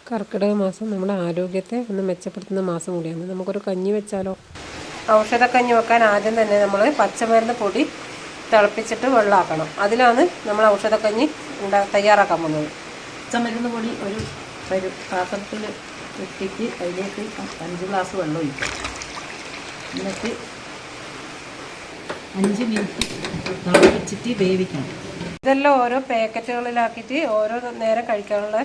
കർക്കിടക മാസം നമ്മുടെ ആരോഗ്യത്തെ ഒന്ന് മെച്ചപ്പെടുത്തുന്ന മാസം കൂടിയാണ്. നമുക്കൊരു കഞ്ഞി വെച്ചാലോ? ഔഷധക്കഞ്ഞി വെക്കാൻ ആദ്യം തന്നെ നമ്മൾ പച്ചമരുന്ന് പൊടി തിളപ്പിച്ചിട്ട് വെള്ളമാക്കണം. അതിലാണ് നമ്മൾ ഔഷധക്കഞ്ഞി തയ്യാറാക്കാൻ പോകുന്നത്. പച്ചമരുന്ന് പൊടി ഒരു പാത്രത്തിൽ ഇട്ടിട്ട് അതിലേക്ക് 5 ഗ്ലാസ് വെള്ളം ഒഴിക്കും. എന്നിട്ട് 5 മിനിറ്റ് തിളപ്പിച്ചിട്ട് വേവിക്കണം. ഇതെല്ലാം ഓരോ പാക്കറ്റുകളിലാക്കിയിട്ട് ഓരോ നേരം കഴിക്കാനുള്ള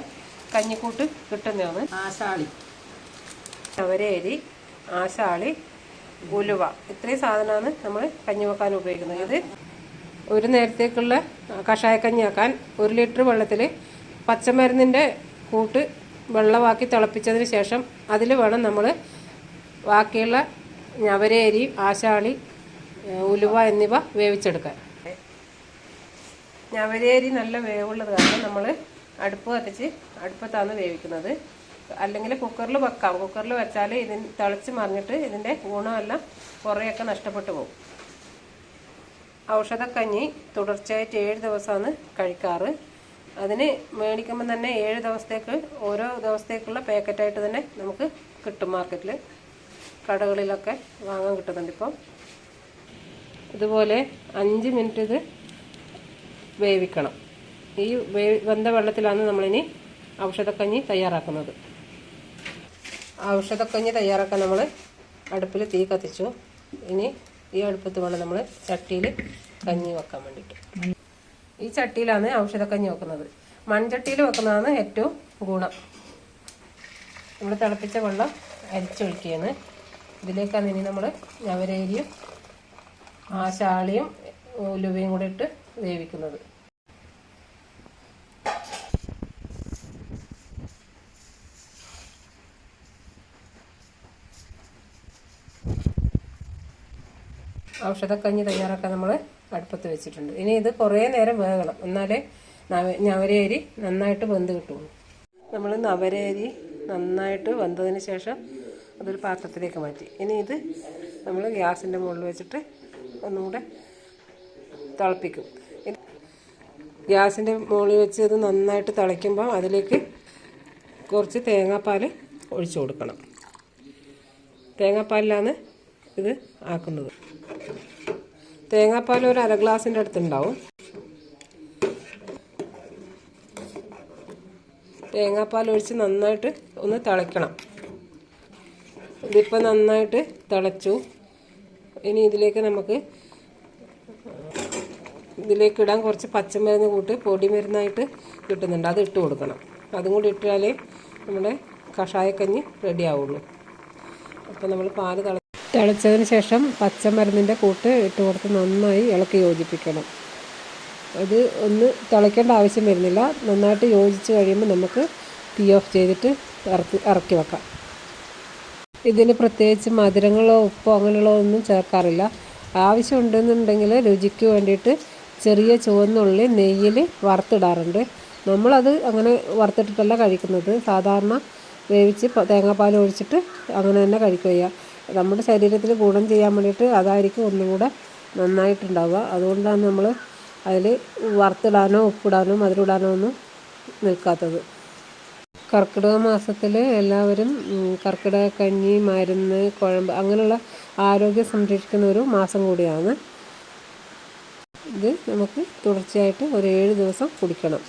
കഞ്ഞിക്കൂട്ട് കിട്ടുന്നതാണ്. ആശാളി, അവരേരി, ആശാളി, ഉലുവ, ഇത്രയും സാധനമാണ് നമ്മൾ കഞ്ഞി വെക്കാൻ ഉപയോഗിക്കുന്നത്. ഇത് ഒരു നേരത്തേക്കുള്ള കഷായക്കഞ്ഞിയാക്കാൻ 1 ലിറ്റർ വെള്ളത്തിൽ പച്ചമരുന്നിൻ്റെ കൂട്ട് വെള്ളമാക്കി തിളപ്പിച്ചതിന് ശേഷം അതിൽ വേണം നമ്മൾ ബാക്കിയുള്ള ഞവരേരി, ആശാളി, ഉലുവ എന്നിവ വേവിച്ചെടുക്കാൻ. ഞവരേരി നല്ല വേവുള്ളത് കാരണം നമ്മൾ അടുപ്പ് കത്തിച്ച് അടുപ്പത്താണ് വേവിക്കുന്നത്. അല്ലെങ്കിൽ കുക്കറിൽ വെക്കാം. കുക്കറിൽ വെച്ചാൽ ഇതിന് തിളച്ച് മറിഞ്ഞിട്ട് ഇതിൻ്റെ ഗുണമെല്ലാം കുറേയൊക്കെ നഷ്ടപ്പെട്ടു പോകും. ഔഷധക്കഞ്ഞി തുടർച്ചയായിട്ട് 7 ദിവസമാണ് കഴിക്കാറ്. അതിന് മേടിക്കുമ്പോൾ തന്നെ 7 ദിവസത്തേക്ക് ഓരോ ദിവസത്തേക്കുള്ള പാക്കറ്റായിട്ട് തന്നെ നമുക്ക് കിട്ടും. മാർക്കറ്റിൽ കടകളിലൊക്കെ വാങ്ങാൻ കിട്ടുന്നുണ്ട് ഇപ്പം. ഇതുപോലെ 5 മിനിറ്റ് ഇത് വേവിക്കണം. ഈ വെന്ത വെള്ളത്തിലാണ് നമ്മളിനി ഔഷധക്കഞ്ഞി തയ്യാറാക്കുന്നത്. ഔഷധക്കഞ്ഞി തയ്യാറാക്കാൻ നമ്മൾ അടുപ്പിൽ തീ കത്തിച്ചു. ഇനി ഈ അടുപ്പത്ത് വേണം നമ്മൾ ചട്ടിയിൽ കഞ്ഞി വെക്കാൻ വേണ്ടിയിട്ട്. ഈ ചട്ടിയിലാണ് ഔഷധക്കഞ്ഞി വെക്കുന്നത്. മൺചട്ടിയിൽ വെക്കുന്നതാണ് ഏറ്റവും ഗുണം. നമ്മൾ തിളപ്പിച്ച വെള്ളം അരിച്ചൊഴിക്കുകയാണ്. ഇതിലേക്കാണ് ഇനി നമ്മൾ ഞവരേരിയും ആശാളിയും ഉലുവയും കൂടെ ഇട്ട് വേവിക്കുന്നത്. ഔഷധക്കഞ്ഞി തയ്യാറാക്കാൻ നമ്മൾ അടുപ്പത്ത് വെച്ചിട്ടുണ്ട്. ഇനി ഇത് കുറേ നേരം വേകണം, എന്നാലേ ഞവരേരി നന്നായിട്ട് വെന്ത് കിട്ടുള്ളൂ. നമ്മൾ നവരേരി നന്നായിട്ട് വെന്തതിന് ശേഷം അതൊരു പാത്രത്തിലേക്ക് മാറ്റി. ഇനി ഇത് നമ്മൾ ഗ്യാസിൻ്റെ മുകളിൽ വെച്ചിട്ട് ഒന്നുകൂടെ തിളപ്പിക്കും. ഗ്യാസിൻ്റെ മുകളിൽ വെച്ച് ഇത് നന്നായിട്ട് തിളയ്ക്കുമ്പോൾ അതിലേക്ക് കുറച്ച് തേങ്ങാപ്പാൽ ഒഴിച്ചു കൊടുക്കണം. തേങ്ങാപ്പാലിലാണ് ഇത് ആക്കുന്നത്. തേങ്ങാപ്പാൽ ഒരു 1/2 ഗ്ലാസിൻ്റെ അടുത്തുണ്ടാവും. തേങ്ങാപ്പാൽ ഒഴിച്ച് നന്നായിട്ട് ഒന്ന് തിളയ്ക്കണം. ഇതിപ്പോൾ നന്നായിട്ട് തിളച്ചു. ഇനി ഇതിലേക്ക് നമുക്ക് ഇടാൻ കുറച്ച് പച്ചമരുന്ന് കൂട്ട് പൊടി മരുന്നായിട്ട് കിട്ടുന്നുണ്ട്. അത് ഇട്ട് കൊടുക്കണം. അതും കൂടി ഇട്ടാലേ നമ്മുടെ കഷായക്കഞ്ഞി റെഡി ആവുള്ളൂ. അപ്പോൾ നമ്മൾ പാല് തിളച്ചതിന് ശേഷം പച്ചമരുന്നിൻ്റെ കൂട്ട് ഇട്ട് കൊടുത്ത് നന്നായി ഇളക്കി യോജിപ്പിക്കണം. അത് ഒന്ന് തിളയ്ക്കേണ്ട ആവശ്യം വരുന്നില്ല. നന്നായിട്ട് യോജിച്ച് കഴിയുമ്പോൾ നമുക്ക് തീ ഓഫ് ചെയ്തിട്ട് ഇറക്കി വെക്കാം. ഇതിന് പ്രത്യേകിച്ച് മധുരങ്ങളോ ഉപ്പോ അങ്ങനെയുള്ളോ ഒന്നും ചേർക്കാറില്ല. ആവശ്യമുണ്ടെന്നുണ്ടെങ്കിൽ രുചിക്ക് വേണ്ടിയിട്ട് ചെറിയ ചുവന്നുള്ളി നെയ്യിൽ വറുത്തിടാറുണ്ട്. നമ്മളത് അങ്ങനെ വറുത്തിട്ടിട്ടല്ല കഴിക്കുന്നത്. സാധാരണ വേവിച്ച് തേങ്ങാപ്പാൽ ഒഴിച്ചിട്ട് അങ്ങനെ തന്നെ കഴിക്കുക. നമ്മുടെ ശരീരത്തിൽ ഗുണം ചെയ്യാൻ വേണ്ടിയിട്ട് അതായിരിക്കും ഒന്നും കൂടെ നന്നായിട്ടുണ്ടാവുക. അതുകൊണ്ടാണ് നമ്മൾ അതിൽ വറുത്തിടാനോ ഉപ്പിടാനോ മധുരമിടാനോ ഒന്നും നിൽക്കാത്തത്. കർക്കിടക മാസത്തിൽ എല്ലാവരും കർക്കിടക കഞ്ഞി, മരുന്ന്, കുഴമ്പ് അങ്ങനെയുള്ള ആരോഗ്യം സംരക്ഷിക്കുന്ന ഒരു മാസം കൂടിയാണ് ഇത്. നമുക്ക് തുടർച്ചയായിട്ട് ഒരു 7 ദിവസം കുടിക്കണം.